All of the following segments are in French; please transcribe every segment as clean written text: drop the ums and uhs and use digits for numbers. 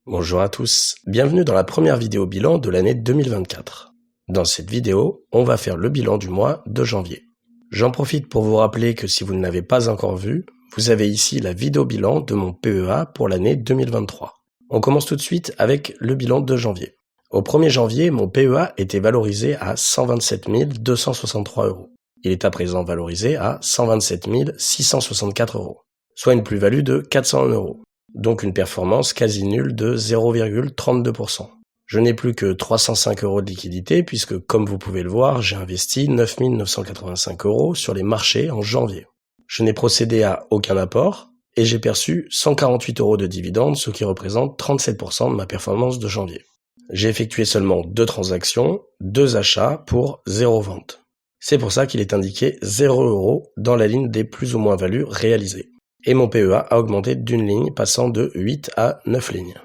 Bonjour à tous, bienvenue dans la première vidéo bilan de l'année 2024. Dans cette vidéo, on va faire le bilan du mois de janvier. J'en profite pour vous rappeler que si vous ne l'avez pas encore vu, vous avez ici la vidéo bilan de mon PEA pour l'année 2023. On commence tout de suite avec le bilan de janvier. Au 1er janvier, mon PEA était valorisé à 127 263 €. Il est à présent valorisé à 127 664 €, soit une plus-value de 401 €. Donc une performance quasi nulle de 0,32%. Je n'ai plus que 305 € de liquidité puisque, comme vous pouvez le voir, j'ai investi 9 985 € sur les marchés en janvier. Je n'ai procédé à aucun apport et j'ai perçu 148 € de dividendes, ce qui représente 37% de ma performance de janvier. J'ai effectué seulement 2 transactions, 2 achats pour 0 vente. C'est pour ça qu'il est indiqué 0 € dans la ligne des plus ou moins values réalisées. Et mon PEA a augmenté d'une ligne, passant de 8 à 9 lignes.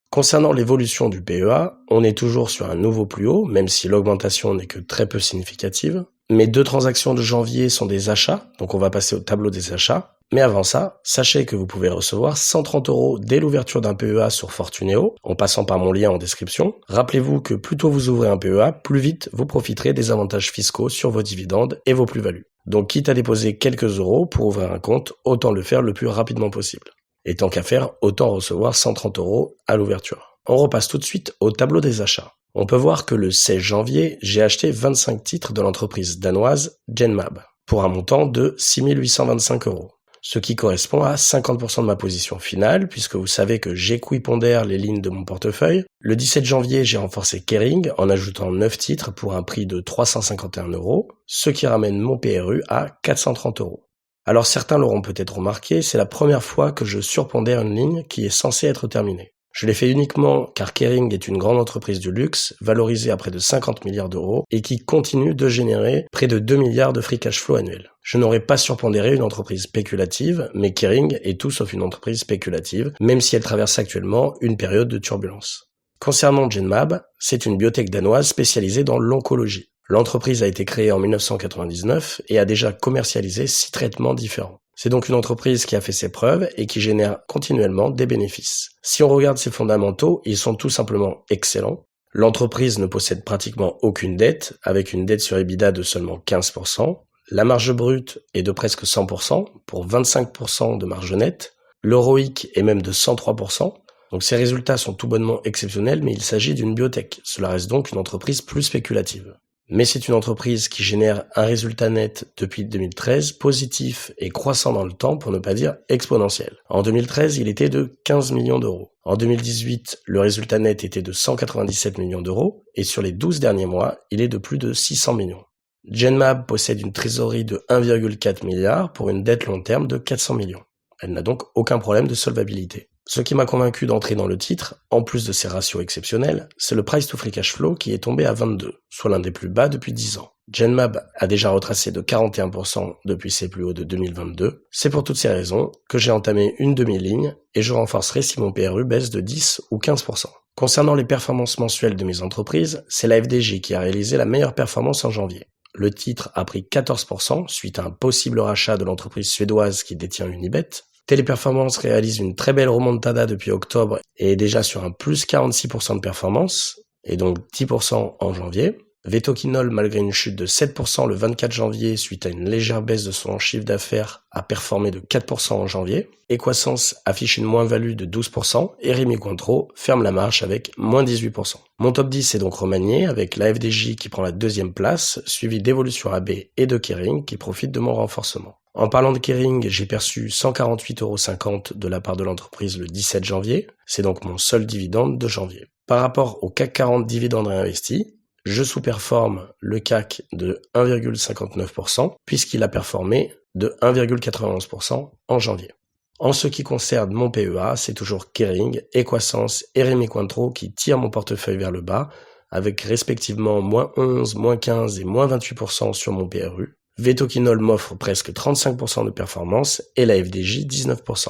Concernant l'évolution du PEA, on est toujours sur un nouveau plus haut, même si l'augmentation n'est que très peu significative. Mes 2 transactions de janvier sont des achats, donc on va passer au tableau des achats. Mais avant ça, sachez que vous pouvez recevoir 130 € dès l'ouverture d'un PEA sur Fortuneo, en passant par mon lien en description. Rappelez-vous que plus tôt vous ouvrez un PEA, plus vite vous profiterez des avantages fiscaux sur vos dividendes et vos plus-values. Donc quitte à déposer quelques euros pour ouvrir un compte, autant le faire le plus rapidement possible. Et tant qu'à faire, autant recevoir 130 € à l'ouverture. On repasse tout de suite au tableau des achats. On peut voir que le 16 janvier, j'ai acheté 25 titres de l'entreprise danoise Genmab pour un montant de 6 825 €. Ce qui correspond à 50% de ma position finale, puisque vous savez que j'équipondère les lignes de mon portefeuille. Le 17 janvier, j'ai renforcé Kering en ajoutant 9 titres pour un prix de 351 €, ce qui ramène mon PRU à 430 €. Alors certains l'auront peut-être remarqué, c'est la première fois que je surpondère une ligne qui est censée être terminée. Je l'ai fait uniquement car Kering est une grande entreprise du luxe, valorisée à près de 50 milliards d'euros et qui continue de générer près de 2 milliards de free cash flow annuel. Je n'aurais pas surpondéré une entreprise spéculative, mais Kering est tout sauf une entreprise spéculative, même si elle traverse actuellement une période de turbulence. Concernant Genmab, c'est une biotech danoise spécialisée dans l'oncologie. L'entreprise a été créée en 1999 et a déjà commercialisé 6 traitements différents. C'est donc une entreprise qui a fait ses preuves et qui génère continuellement des bénéfices. Si on regarde ses fondamentaux, ils sont tout simplement excellents. L'entreprise ne possède pratiquement aucune dette, avec une dette sur EBITDA de seulement 15%. La marge brute est de presque 100%, pour 25% de marge nette. Le ROIC est même de 103%. Donc ces résultats sont tout bonnement exceptionnels, mais il s'agit d'une biotech. Cela reste donc une entreprise plus spéculative. Mais c'est une entreprise qui génère un résultat net depuis 2013 positif et croissant dans le temps, pour ne pas dire exponentiel. En 2013, il était de 15 millions d'euros. En 2018, le résultat net était de 197 millions d'euros et sur les 12 derniers mois, il est de plus de 600 millions. Genmab possède une trésorerie de 1,4 milliard pour une dette long terme de 400 millions. Elle n'a donc aucun problème de solvabilité. Ce qui m'a convaincu d'entrer dans le titre, en plus de ses ratios exceptionnels, c'est le price to free cash flow qui est tombé à 22, soit l'un des plus bas depuis 10 ans. Genmab a déjà retracé de 41% depuis ses plus hauts de 2022. C'est pour toutes ces raisons que j'ai entamé une demi-ligne et je renforcerai si mon PRU baisse de 10 ou 15%. Concernant les performances mensuelles de mes entreprises, c'est la FDJ qui a réalisé la meilleure performance en janvier. Le titre a pris 14% suite à un possible rachat de l'entreprise suédoise qui détient Unibet. Téléperformance réalise une très belle remontada depuis octobre et est déjà sur un plus 46% de performance, et donc 10% en janvier. Vetoquinol, malgré une chute de 7% le 24 janvier suite à une légère baisse de son chiffre d'affaires, a performé de 4% en janvier. Equasens affiche une moins-value de 12% et Rémy Cointreau ferme la marche avec moins 18%. Mon top 10 est donc remanié avec la FDJ qui prend la 2e place, suivi d'Evolution AB et de Kering qui profite de mon renforcement. En parlant de Kering, j'ai perçu 148,50 € de la part de l'entreprise le 17 janvier. C'est donc mon seul dividende de janvier. Par rapport au CAC 40 dividendes réinvestis, je sous-performe le CAC de 1,59% puisqu'il a performé de 1,91% en janvier. En ce qui concerne mon PEA, c'est toujours Kering, Equasens et Rémy Cointreau qui tirent mon portefeuille vers le bas avec respectivement moins 11, moins 15 et moins 28% sur mon PRU. Vetoquinol m'offre presque 35% de performance et la FDJ 19%.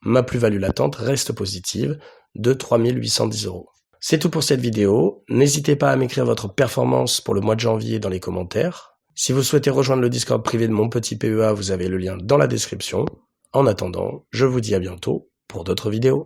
Ma plus-value latente reste positive de 3 810 €. C'est tout pour cette vidéo. N'hésitez pas à m'écrire votre performance pour le mois de janvier dans les commentaires. Si vous souhaitez rejoindre le Discord privé de mon petit PEA, vous avez le lien dans la description. En attendant, je vous dis à bientôt pour d'autres vidéos.